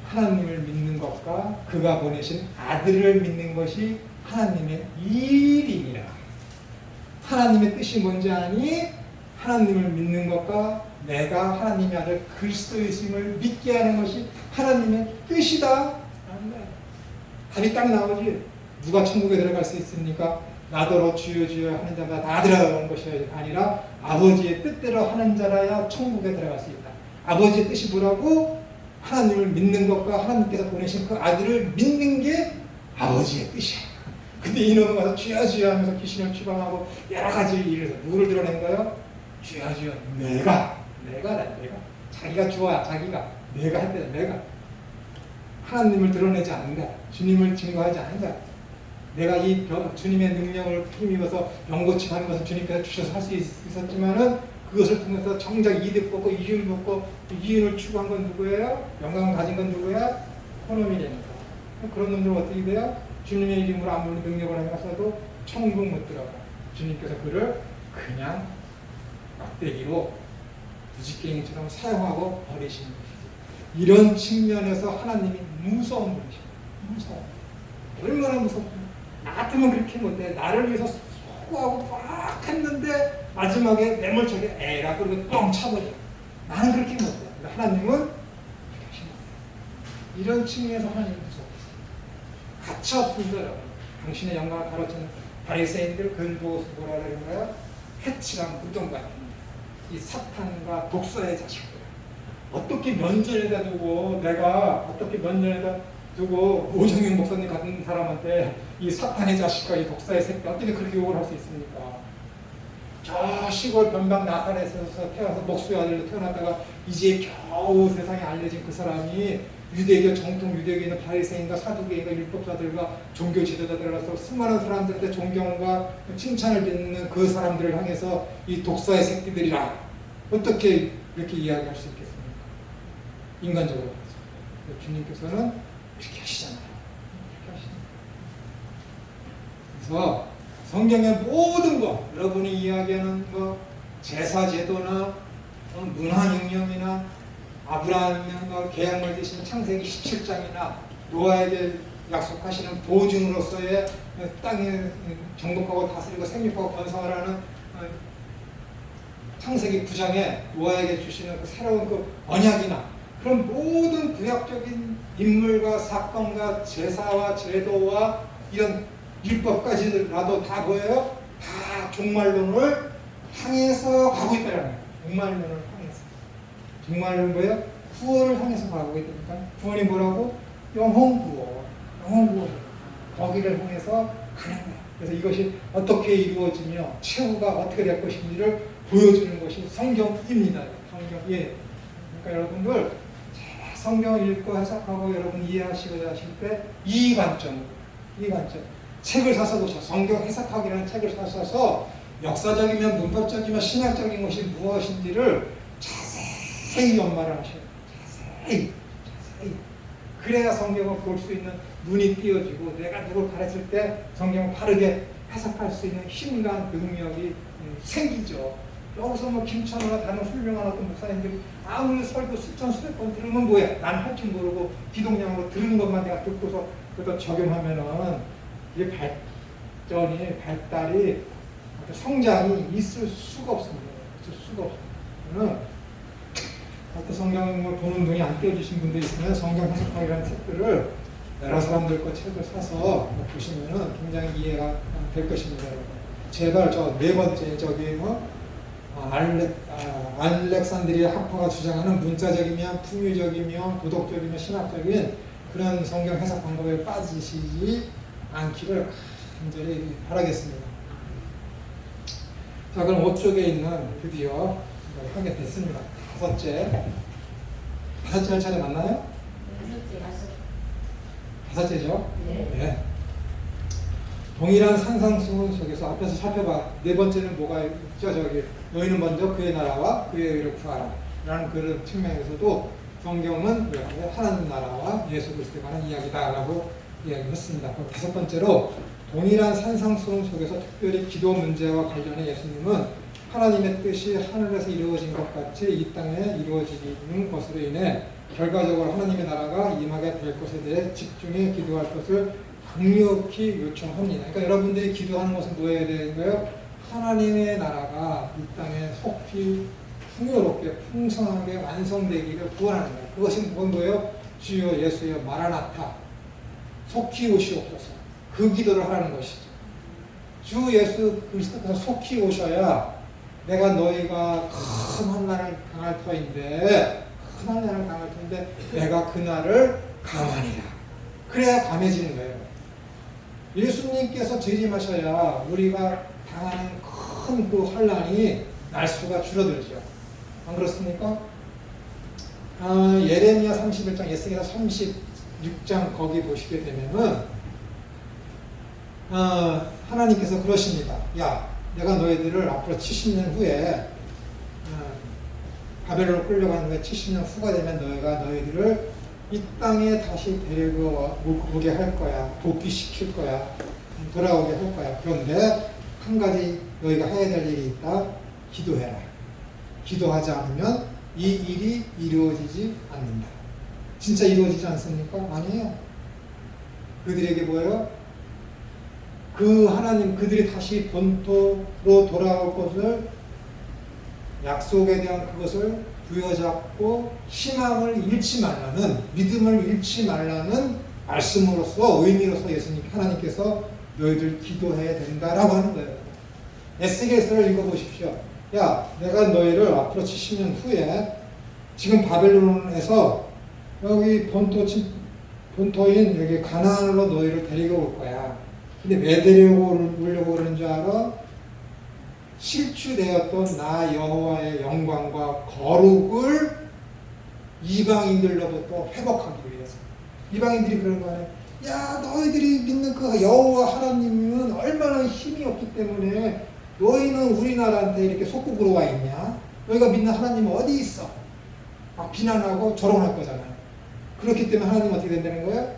하나님을 믿는 것과 그가 보내신 아들을 믿는 것이 하나님의 일이니라. 하나님의 뜻이 뭔지 아니? 하나님을 믿는 것과 내가 하나님의 아들 그리스도이심을 믿게 하는 것이 하나님의 뜻이다. 답이 딱 나오지. 누가 천국에 들어갈 수 있습니까? 나더러 주여 주여 하는 자마다 다 들어가는 것이 아니라 아버지의 뜻대로 하는 자라야 천국에 들어갈 수 있다. 아버지의 뜻이 뭐라고? 하나님을 믿는 것과 하나님께서 보내신 그 아들을 믿는 게 아버지의 뜻이야. 근데 이놈은 가서 주여 주여 하면서 귀신을 추방하고 여러 가지 일을 해서 누구를 드러낸 거예요? 주여 주여 내가 자기가 주어야 자기가 내가 할 때 내가 하나님을 드러내지 않는다. 주님을 증거하지 않는다. 내가 이 주님의 능력을 힘입어서 병고침하는 것은 주님께서 주셔서 할 수 있었지만은 그것을 통해서 정작 이득 보고 이윤 보고 이윤을 추구한 건 누구예요? 영광을 가진 건 누구야? 그놈이 됩니다. 그런 놈들은 어떻게 돼요? 주님의 이름으로 아무리 능력을 해서도 천국 못 들어가. 주님께서 그를 그냥 막대기로 무지깽이처럼 사용하고 버리시는 것이죠. 이런 측면에서 하나님이 무서운 분이십니다. 무서워. 얼마나 무섭고. 나 같으면 그렇게 못해. 나를 위해서 수고하고 막 했는데 마지막에 매몰차게 에라 그러고 뻥 차버려. 나는 그렇게 못해. 하나님은 그렇게 하십니다. 이런 측면에서 하나님은 무서워요. 가차 없습니다, 여러분. 당신의 영광을 가로채는 바리새인들 그걸 보고 뭐라 그러는가요? 해치랑 무덤 같은 이 사탄과 독사의 자식들. 어떻게 면전에다 두고 내가 어떻게 면전에다 두고 오정영 목사님 같은 사람한테 이 사탄의 자식과 이 독사의 새끼 어떻게 그렇게 욕을 할 수 있습니까? 저 시골 변방 나사렛에서 태어나서 목수의 아들로 태어났다가 이제 겨우 세상에 알려진 그 사람이 유대교 정통 유대교에 있는 바리새인과 사두개인과 율법자들과 종교 지도자들로서 수많은 사람들한테 존경과 칭찬을 받는 그 사람들을 향해서 이 독사의 새끼들이라 어떻게 이렇게 이야기할 수 있겠습니까? 인간적으로 봐서 주님께서는 이렇게 하시잖아요. 이렇게 하시잖아요. 그래서 성경의 모든 것, 여러분이 이야기하는 것, 제사 제도나 문화 융령이나 아브라함과 계약을 대신 창세기 17장이나 노아에게 약속하시는 보증으로서의 땅에 정복하고 다스리고 생육하고 번성하라는 창세기 9장에 노아에게 주시는 그 새로운 그 언약이나 그런 모든 구약적인 인물과 사건과 제사와 제도와 이런 율법까지라도 다 뭐예요? 다 종말론을 향해서 가고 있다는 거예요. 종말론을 향해서. 종말론은 뭐예요? 구원을 향해서 가고 있다니까. 구원이 뭐라고? 영혼구원. 영혼구원. 거기를 향해서 가는 거예요. 그래서 이것이 어떻게 이루어지며 최후가 어떻게 될 것인지를 보여주는 것이 성경입니다. 성경. 예. 그러니까 여러분들 성경을 읽고 해석하고 여러분 이해하시고자 하실 때 이 관점. 책을 사서 보셔. 성경 해석하기라는 책을 사셔서 역사적이면 문법적이면 신학적인 것이 무엇인지를 자세히 연말을 하셔요. 자세히. 그래야 성경을 볼 수 있는 눈이 띄어지고 내가 누굴 가르칠 때 성경을 바르게 해석할 수 있는 힘과 능력이 생기죠. 여기서 뭐 김천호나 다른 훌륭한 어떤 목사님들이 아무리 설교 수천 수백 번 들으면 뭐야? 난 할 줄 모르고 기동량으로 들은 것만 내가 듣고서 그것도 적용하면은 이게 발달이 성장이 있을 수가 없습니다. 있을 수가 없습니다. 어떤 성경을 보는 눈이 안 띄어주신 분들 있으면 성경 해석하기라는 책들을 여러 사람들 거 책을 사서 보시면은 굉장히 이해가 될 것입니다. 제발 저 네 번째 저기 알렉산드리아 학파가 주장하는 문자적이며 풍유적이며 도덕적이며 신학적인 그런 성경 해석 방법에 빠지시지 않기를 간절히 바라겠습니다. 자, 그럼 5쪽에 있는 드디어 하게 됐습니다. 다섯째 할 차례 맞나요? 다섯째죠? 네. 동일한 산상수훈 속에서 앞에서 살펴봐. 네 번째는 뭐가 있죠? 저기 너희는 먼저 그의 나라와 그의 의를 구하라 라는 그런 측면에서도 성경은 하나님 나라와 예수 그리스도에 관한 이야기다라고 이야기했습니다. 다섯 번째로 동일한 산상수훈 속에서 특별히 기도 문제와 관련해 예수님은 하나님의 뜻이 하늘에서 이루어진 것 같이 이 땅에 이루어지는 것으로 인해 결과적으로 하나님의 나라가 임하게 될 것에 대해 집중해 기도할 것을 강력히 요청합니다. 그러니까 여러분들이 기도하는 것은 뭐해야 되는 거예요? 하나님의 나라가 이 땅에 속히 풍요롭게 풍성하게 완성되기를 구하는 거예요. 그것이 뭔가요? 주여 예수여 마라나타 속히 오시옵소서. 그 기도를 하라는 것이죠. 주 예수 그리스도께서 속히 오셔야 내가 너희가 큰 한날을 당할 터인데 큰 한날을 당할 터인데 내가 그날을 감하니라. 그래야 감해지는 거예요. 예수님께서 재림하셔야 우리가 당하는 큰 그 환난이 날수가 줄어들죠. 안 그렇습니까? 예레미야 31장, 에스겔서 36장 거기 보시게 되면은 하나님께서 그러십니다. 야, 내가 너희들을 앞으로 70년 후에 바벨론으로 끌려간 후에 70년 후가 되면 너희들을 이 땅에 다시 데리고 오게 할 거야. 복귀시킬 거야. 돌아오게 할 거야. 그런데 한 가지 너희가 해야 될 일이 있다. 기도해라. 기도하지 않으면 이 일이 이루어지지 않는다. 진짜 이루어지지 않습니까? 아니에요. 그들에게 뭐예요? 그 하나님, 그들이 다시 본토로 돌아올 것을, 약속에 대한 그것을 부여잡고 희망을 잃지 말라는, 믿음을 잃지 말라는 말씀으로서, 의미로서 예수님, 하나님께서 너희들 기도해야 된다라고 하는 거예요. 에스겔서를 읽어보십시오. 야, 내가 너희를 앞으로 70년 후에 지금 바벨론에서 여기 본토인 여기 가나안으로 너희를 데리고 올 거야. 근데 왜 데려오려고 그러는 줄 알아? 실추되었던 나 여호와의 영광과 거룩을 이방인들로부터 회복하기 위해서. 이방인들이 그런 거 아니에요. 야, 너희들이 믿는 그 여호와 하나님은 얼마나 힘이 없기 때문에 너희는 우리나라한테 이렇게 속국으로 와 있냐? 너희가 믿는 하나님은 어디 있어? 막 비난하고 조롱할 거잖아요. 그렇기 때문에 하나님은 어떻게 된다는 거예요?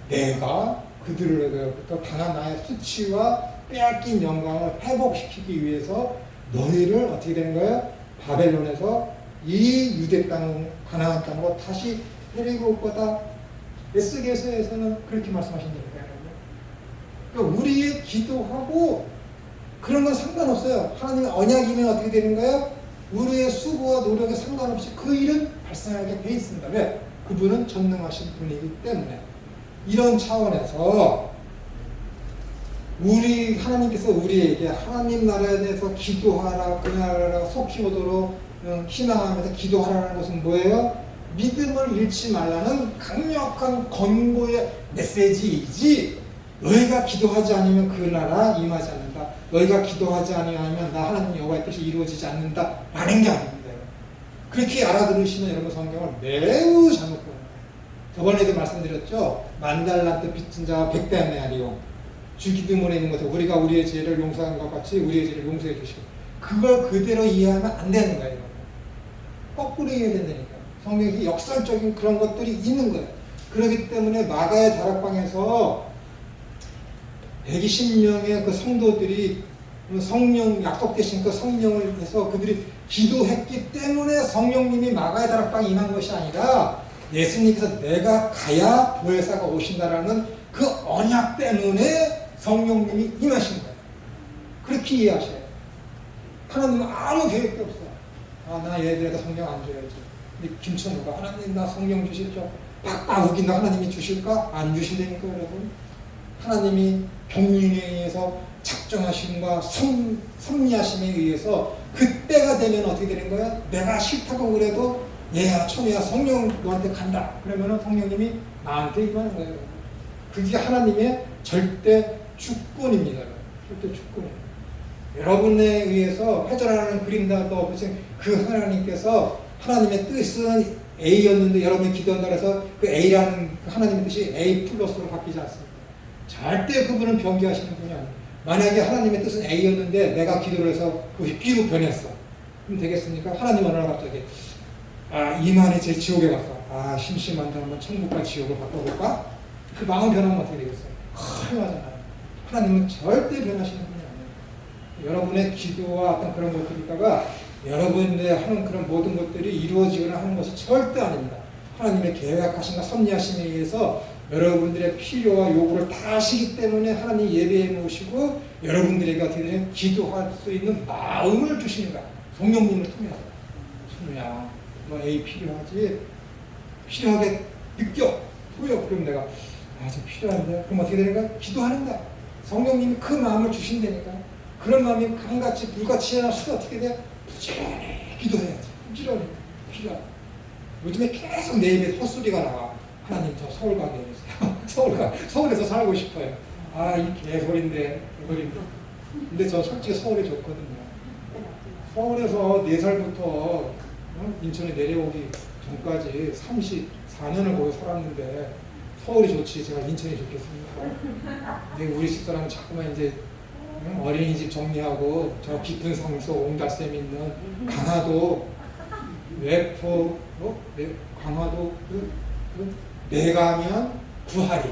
내가 그들로부터 당한 나의 수치와 빼앗긴 영광을 회복시키기 위해서 너희를 어떻게 되는 거예요? 바벨론에서 이 유대 땅, 가나안 땅으로 다시 데리고 올 거다. 에스겔서에서는 그렇게 말씀하신다니까요. 그러니까 우리의 기도하고 그런 건 상관없어요. 하나님의 언약이면 어떻게 되는 거예요? 우리의 수고와 노력에 상관없이 그 일은 발생하게 돼 있습니다. 왜? 그분은 전능하신 분이기 때문에. 이런 차원에서 하나님께서 우리에게 하나님 나라에 대해서 기도하라, 그 나라가 속히 오도록 희망하면서 기도하라는 것은 뭐예요? 믿음을 잃지 말라는 강력한 권고의 메시지이지, 너희가 기도하지 않으면 그 나라 임하지 않는다. 너희가 기도하지 않으면 나 하나님 여호와의 뜻이 이루어지지 않는다 라는 게 아닙니다. 그렇게 알아들으시면 여러분 성경을 매우 잘못 보는 거예요. 저번에도 말씀드렸죠. 만달란트 빚진 자와 100배 메아리요. 주 기드문에 있는 것을 우리가 우리의 죄를 용서한 것 같이 우리의 죄를 용서해 주시고, 그걸 그대로 이해하면 안 되는 거예요. 거꾸로 이해해야 된다니까. 성경이 역설적인 그런 것들이 있는 거예요. 그렇기 때문에 마가의 다락방에서 120명의 그 성도들이 성령, 약속되신 그 성령을 해서 그들이 기도했기 때문에 성령님이 마가의 다락방에 임한 것이 아니라 예수님께서 내가 가야 보혜사가 오신다라는 그 언약 때문에 성령님이 임하신 거예요. 그렇게 이해하셔야 돼요. 하나님은 아무 계획도 없어요. 나 얘들에게 성령 안 줘야지. 근데 김천우가 하나님 나 성령 주시죠. 빡빡 우긴다. 하나님이 주실까? 안 주신다니까 여러분. 하나님이 경륜에 의해서 작정하심과 섭리하심에 의해서 그때가 되면 어떻게 되는 거야? 내가 싫다고 그래도 얘야 천우야 성령 너한테 간다. 그러면 성령님이 나한테 임하는 거예요. 그게 하나님의 절대 주권입니다. 절대 주권이에요. 여러분에 의해서 회전하는 그림자도 없으신 그 하나님께서 하나님의 뜻은 A였는데 여러분이 기도한다고 해서 그 A라는 그 하나님의 뜻이 A 플러스로 바뀌지 않습니다. 절대 그분은 변기하시는 분이 아니에요. 만약에 하나님의 뜻은 A였는데 내가 기도를 해서 그것이 B로 변했어. 그럼 되겠습니까? 하나님 어느 날 갑자기 이만희 제 지옥에 갔어. 심심한데 한번 천국과 지옥을 바꿔볼까? 그 마음 변하면 어떻게 되겠어요? 큰일 나잖아요. 하나님은 절대 변하시는 분이 아니에요. 여러분의 기도와 어떤 그런 것들이 있다가 여러분의 하는 그런 모든 것들이 이루어지거나 하는 것이 절대 아닙니다. 하나님의 계획하심과 섭리하심에 의해서 여러분들의 필요와 요구를 다 하시기 때문에 하나님 예배해 놓으시고 여러분들에게 어떻게 되면 기도할 수 있는 마음을 주시는 거야. 성령님을 통해서. 천우야, 너 A 필요하지? 필요하게 느껴. 보여. 그럼 내가 저 필요한데. 그럼 어떻게 되는 거야? 기도하는 거야. 성령님이 그 마음을 주신다니까. 그런 마음이 강같이 불같이 일어났을 때 어떻게 돼? 부지런히 기도해야지. 부지런히 기도. 요즘에 계속 내 입에 헛소리가 나와. 하나님 저 서울 가게 해주세요. 서울에서 살고 싶어요. 아, 이 개소리인데. 근데 저 솔직히 서울이 좋거든요. 서울에서 4살부터 인천에 내려오기 전까지 34년을 거기 살았는데 서울이 좋지 제가 인천이 좋겠습니까? 근데 우리 집사람은 자꾸만 이제 어린이집 정리하고 저 깊은 산속 옹달샘 있는 강화도 외포 강화도 내가면 구하리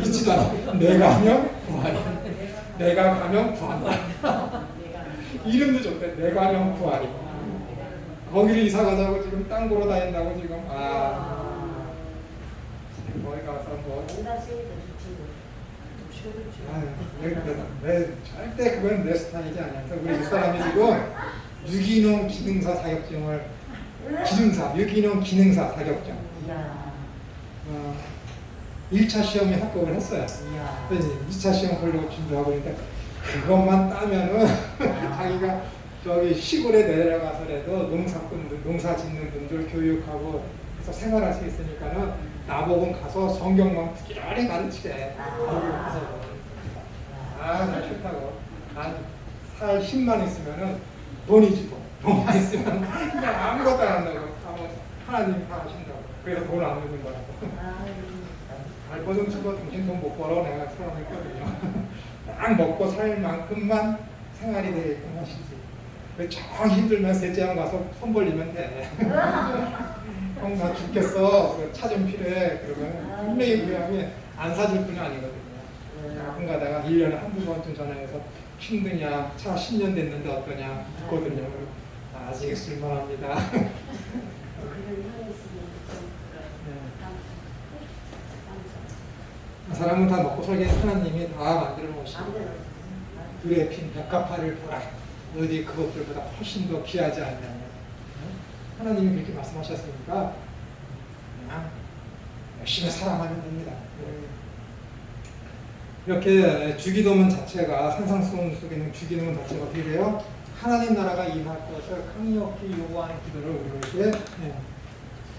있지도 않아. 내가면 구하리 내가 가면 구한다. 이름도 좋대. 내가면 구하리. 거기를 이사 가자고 지금 땅 보러 다닌다고 지금. 거기 가서 뭐. 절대 그건 내 스타일이 아니야. 그래서 우리 집사람이 지금 유기농 기능사 자격증을 유기농 기능사 자격증 1차 시험에 합격을 했어요. 2차 시험 보려고 준비하고 있는데 그것만 따면은 자기가 저기 시골에 내려가서라도 농사 짓는 분들 교육하고 해서 생활할 수 있으니까는 나보고 가서 성경만 부지런히 가르치래. 나 싫다고. 살 힘만 있으면은 돈이지 뭐. 돈만 있으면 그냥 아무것도 안 한다고. 하나님이 다 하신다고. 그래서 돈 안 주는 거라고. 알거든 치고 당신 돈 못 벌어 내가 사람했거든요. 딱 먹고 살 만큼만 생활이 되게끔 하시지. 정 힘들면 셋째랑 가서 손 벌리면 돼. 형 나 죽겠어. 차 좀 필요해. 그러면 분명히 우리 안 사줄 분이 아니거든요. 가끔 가다가 1년에 한두 번쯤 전화해서 힘드냐, 차 10년 됐는데 어떠냐 묻거든요. 아직 쓸만합니다. 사람은 다 먹고 살게 하나님이 다 만들어 놓으시고 그래 핀 백합화를 보라. 어디 그것들보다 훨씬 더 귀하지 않냐. 하나님이 그렇게 말씀하셨으니까 그냥 열심히 살아가면 됩니다. 이렇게 주기도문 자체가 상상성 속에 있는 주기도문 자체가 어떻게 돼요? 하나님 나라가 임할 것을 강력히 요구하는 기도를 우리에게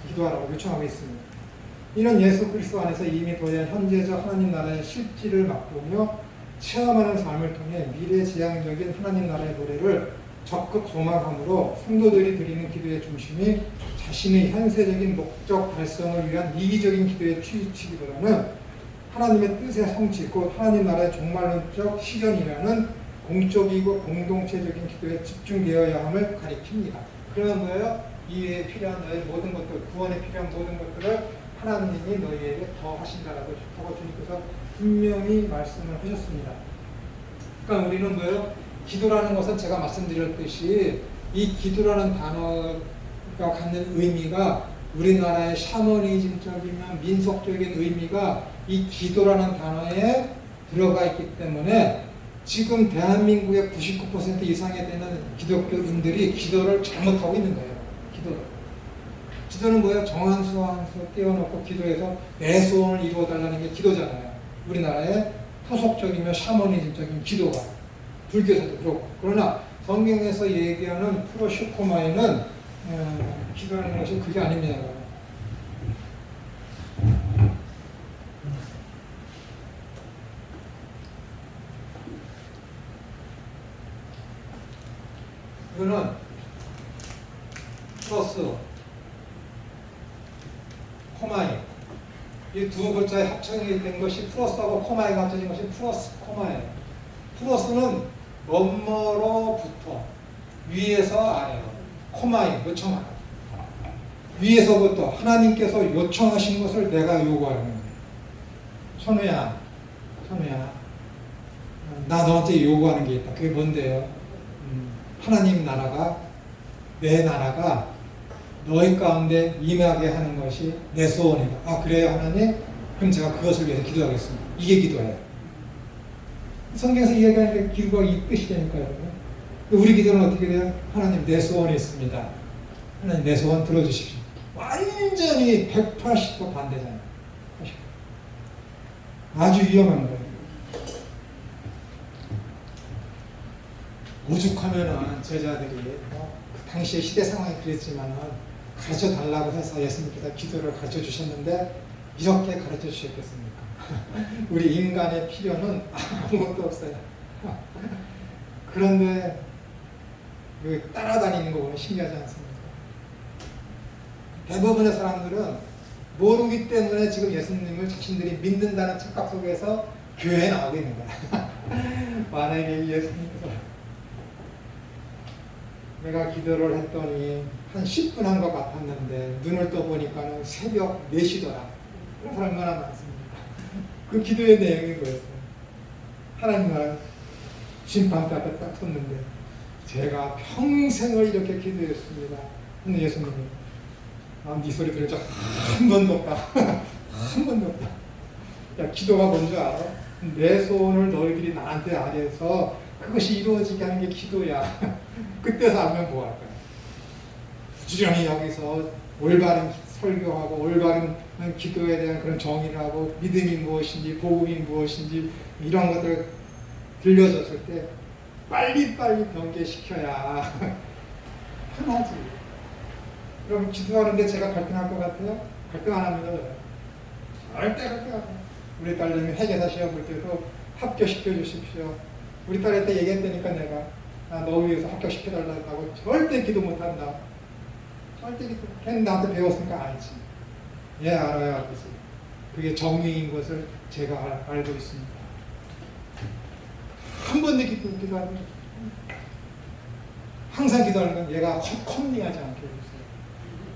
기도하라고 요청하고 있습니다. 이는 예수 그리스도 안에서 이미 도래한 현재적 하나님 나라의 실질을 맛보며 체험하는 삶을 통해 미래지향적인 하나님 나라의 노래를 적극 소망함으로 성도들이 드리는 기도의 중심이 자신의 현세적인 목적 달성을 위한 이기적인 기도에 치우치기보다는 하나님의 뜻의 성취, 곧 하나님 나라의 종말론적 실현이라는 공적이고 공동체적인 기도에 집중되어야 함을 가리킵니다. 그러면 뭐예요? 이에 필요한 너의 모든 것들, 구원에 필요한 모든 것들을 하나님이 너희에게 더 하신다라고 주님께서 분명히 말씀을 하셨습니다. 그러니까 우리는 뭐예요? 기도라는 것은 제가 말씀드렸듯이 이 기도라는 단어가 갖는 의미가 우리나라의 샤머니즘적이면 민속적인 의미가 이 기도라는 단어에 들어가 있기 때문에 지금 대한민국의 99% 이상이 되는 기독교인들이 기도를 잘못하고 있는 거예요. 기도는 뭐예요? 정한 수한수 띄워놓고 기도해서 내 소원을 이루어달라는 게 기도잖아요. 우리나라의 토속적이며 샤머니즘적인 기도가 불교에서도 그렇고. 그러나 성경에서 얘기하는 프로슈코마이는 기도하는 것이 그게 아닙니다. 이거는 플러스 코마이, 이 두 글자의 합성이 된 것이 플러스하고 코마이가 합쳐진 것이 플러스 코마이에요. 플러스는 너머로부터 위에서 아래로, 코마이 요청하다. 위에서부터 하나님께서 요청하신 것을 내가 요구하는 거예요. 선우야, 나 너한테 요구하는 게 있다. 그게 뭔데요? 하나님 나라가, 내 나라가 너희 가운데 임하게 하는 것이 내 소원이다. 아, 그래요 하나님? 그럼 제가 그것을 위해서 기도하겠습니다. 이게 기도예요. 성경에서 이야기하는 게 기도가 이 뜻이 되니까요. 우리 기도는 어떻게 돼요? 하나님 내 소원이 있습니다. 하나님 내 소원 들어주십시오. 완전히 180도 반대잖아요. 아주 위험한 거예요. 오죽하면은 제자들이 그 당시의 시대 상황이 그랬지만은 가르쳐 달라고 해서 예수님께서 기도를 가르쳐 주셨는데 이렇게 가르쳐 주셨겠습니까? 우리 인간의 필요는 아무것도 없어요. 그런데 따라다니는 거 보면 신기하지 않습니까? 대부분의 사람들은 모르기 때문에 지금 예수님을 자신들이 믿는다는 착각 속에서 교회에 나오게 있는 거야. 만약에 예수님께서 내가 기도를 했더니 한 10분 한 것 같았는데 눈을 떠보니까는 새벽 4시더라. 그런 사람 얼마나 많습니까? 그 기도의 내용이 뭐였어요? 하나님은 심판대 앞에 딱 섰는데 제가 평생을 이렇게 기도했습니다. 근데 예수님이 네 소리 들은 적 한 번도 없다. 한 번도 없다. 야, 기도가 뭔지 알아? 내 소원을 너희들이 나한테 아뢰서 그것이 이루어지게 하는 게 기도야. 그때서 하면 뭐 할까요? 부지런히 여기서 올바른 설교하고 올바른 기도에 대한 그런 정의를 하고 믿음이 무엇인지 복음이 무엇인지 이런 것들을 들려줬을 때 빨리빨리 변개시켜야 편하지. 그럼 기도하는데 제가 갈등할 것 같아요? 갈등 안 합니다. 절대 갈등 안 해요. 우리 딸내미 회계사 시험 볼 때도 합격시켜 주십시오. 우리 딸한테 얘기했다니까 내가 너 위해서 합격시켜달라고 절대 기도 못한다. 절대 기도. 걔는 나한테 배웠으니까 알지. 예, 알아요. 알겠지. 그게 정의인 것을 제가 알고 있습니다. 한 번도 기도하는 거예요. 항상 기도하는 건 얘가 컨닝하지 않게 해주세요.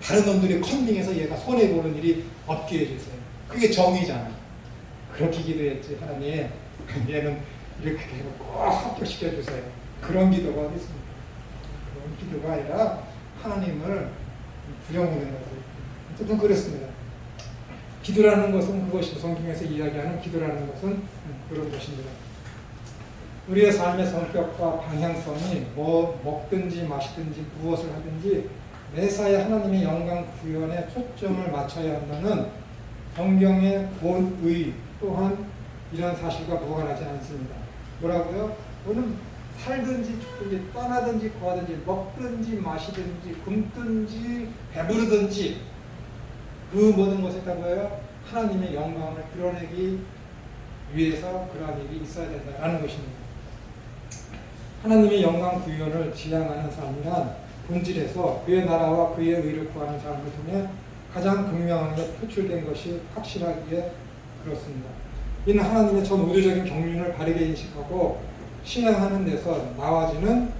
다른 놈들이 컨닝해서 얘가 손해보는 일이 없게 해주세요. 그게 정의잖아. 그렇게 기도했지. 하나님, 얘는 이렇게 해서 꼭 합격시켜주세요. 그런 기도가 어디 있습니까? 그런 기도가 아니라 하나님을 부정하는 거죠. 어쨌든 그렇습니다. 기도라는 것은 그것이 성경에서 이야기하는 기도라는 것은 그런 것입니다. 우리의 삶의 성격과 방향성이 뭐 먹든지 마시든지 무엇을 하든지 매사에 하나님의 영광 구현에 초점을 맞춰야 한다는 성경의 본의 또한 이런 사실과 무관하지 않습니다. 뭐라고요? 너는 살든지 죽든지 떠나든지 거하든지 먹든지 마시든지 굶든지 배부르든지 그 모든 것에다 뭐예요? 하나님의 영광을 드러내기 위해서 그러한 일이 있어야 된다는 것입니다. 하나님의 영광 구현을 지향하는 삶이란 본질에서 그의 나라와 그의 의를 구하는 삶을 통해 가장 극명하게 표출된 것이 확실하기에 그렇습니다. 이는 하나님의 전 우주적인 경륜을 바르게 인식하고 신앙하는 데서 나와지는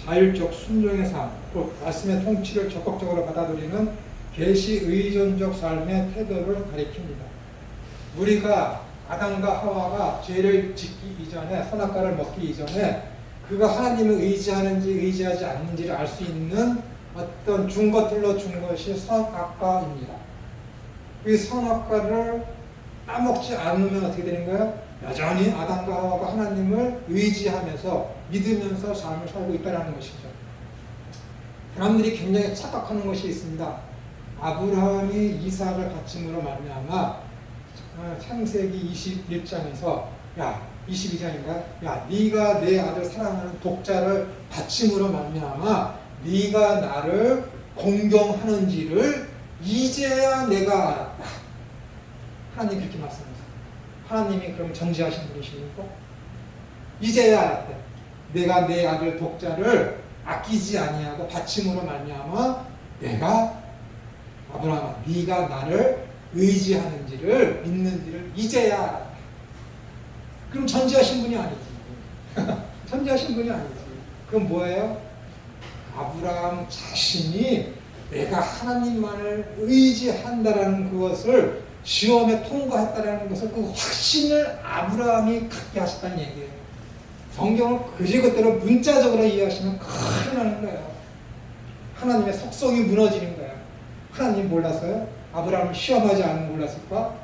자율적 순종의 삶, 곧 말씀의 통치를 적극적으로 받아들이는 계시 의존적 삶의 태도를 가리킵니다. 우리가 아담과 하와가 죄를 짓기 이전에 선악과를 먹기 이전에 그가 하나님을 의지하는지 의지하지 않는지를 알 수 있는 어떤 준것들로 준 것이 선악과입니다. 이 선악과를 따먹지 않으면 어떻게 되는 거예요? 여전히 아담과 하와가 하나님을 의지하면서 믿으면서 삶을 살고 있다는 것이죠. 사람들이 굉장히 착각하는 것이 있습니다. 아브라함이 이삭을 바침으로 말미암아 창세기 21장에서 22장인가? 네가 내 아들 사랑하는 독자를 바침으로 말미암아 네가 나를 공경하는지를 이제야 내가 알았다. 하나님 그렇게 말씀하세요. 하나님이 그럼 전지하신 분이십니까? 이제야 알았대. 내가 내 아들 독자를 아끼지 아니하고 바침으로 말미암아 내가 아브라함아 네가 나를 의지하는지를 믿는지를 이제야 알았다. 그럼 전지하신 분이 아니지. 전지하신 분이 아니지. 그럼 뭐예요? 아브라함 자신이 내가 하나님만을 의지한다라는 그것을 시험에 통과했다라는 것을 그 확신을 아브라함이 갖게 하셨다는 얘기예요. 성경을 그것대로 문자적으로 이해하시면 큰일 나는 거예요. 하나님의 속성이 무너지는 거예요. 하나님 몰랐어요? 아브라함을 시험하지 않으면 몰랐을까?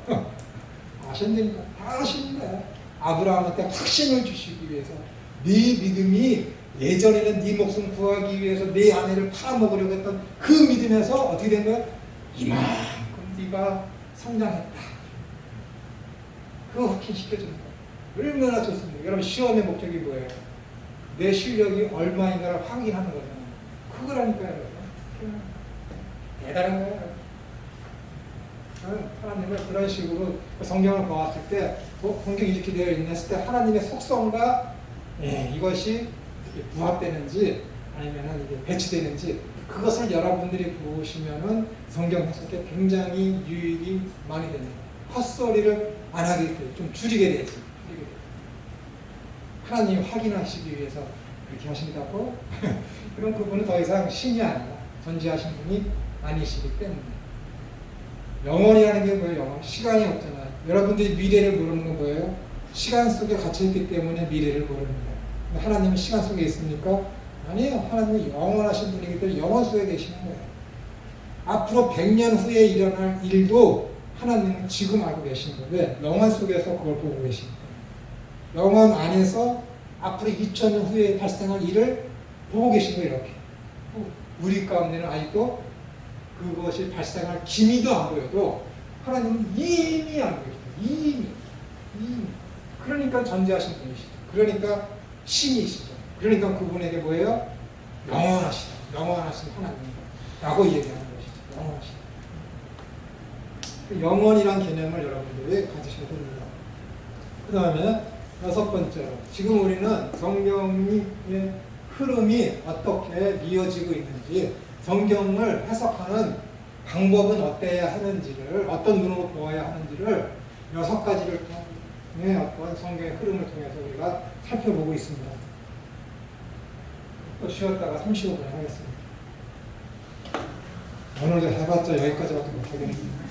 아신다니까. 다 아시는 거예요. 아브라함한테 확신을 주시기 위해서 네 믿음이 예전에는 네 목숨 구하기 위해서 네 아내를 팔아먹으려고 했던 그 믿음에서 어떻게 된 거야? 이만큼 네가 성장했다. 그거 확인시켜주는 거예요. 얼마나 좋습니까? 여러분 시험의 목적이 뭐예요? 내 실력이 얼마인가를 확인하는 거잖아요. 그거라니까요, 여러분. 대단한 거예요. 하나님을 그런 식으로 성경을 보았을 때, 성경이 이렇게 되어 있는 했을 때 하나님의 속성과 이것이 부합되는지 아니면 이게 배치되는지 그것을 여러분들이 보시면은 성경 해석에 굉장히 유익이 많이 됩니다. 헛소리를 안 하게 돼, 좀 줄이게 되지. 하나님이 확인하시기 위해서 그렇게 하신다고? 그럼 그분은 더 이상 신이 아니라 전지하신 분이 아니시기 때문에. 영원이라는 게 뭐예요? 영원. 시간이 없잖아요. 여러분들이 미래를 모르는 건 뭐예요? 시간 속에 갇혀있기 때문에 미래를 모르는 거예요. 하나님은 시간 속에 있습니까? 아니에요. 하나님은 영원하신 분이기 때문에 영원 속에 계시는 거예요. 앞으로 100년 후에 일어날 일도 하나님은 지금 알고 계시는 거예요. 왜? 영원 속에서 그걸 보고 계시는 거예요. 영원 안에서 앞으로 2000년 후에 발생할 일을 보고 계신 거예요. 이렇게. 우리 가운데는 아직도 그것이 발생할 기미도 안 보여도 하나님은 이미 알고 계시죠. 이미. 그러니까 전지하신 분이시죠. 그러니까 신이시죠. 그러니까 그분에게 뭐예요? 영원하시다. 영원하신 하나님이라고 얘기하는 것이죠. 영원하시다. 영원이란 개념을 여러분들이 가지셔야 됩니다. 그 다음에 6번째로, 지금 우리는 성경의 흐름이 어떻게 이어지고 있는지, 성경을 해석하는 방법은 어때야 하는지를, 어떤 눈으로 보아야 하는지를 6가지를 통해 어떤 성경의 흐름을 통해서 우리가 살펴보고 있습니다. 또 쉬었다가 35분 하겠습니다. 오늘도 해봤자 여기까지밖에 못하겠습니다.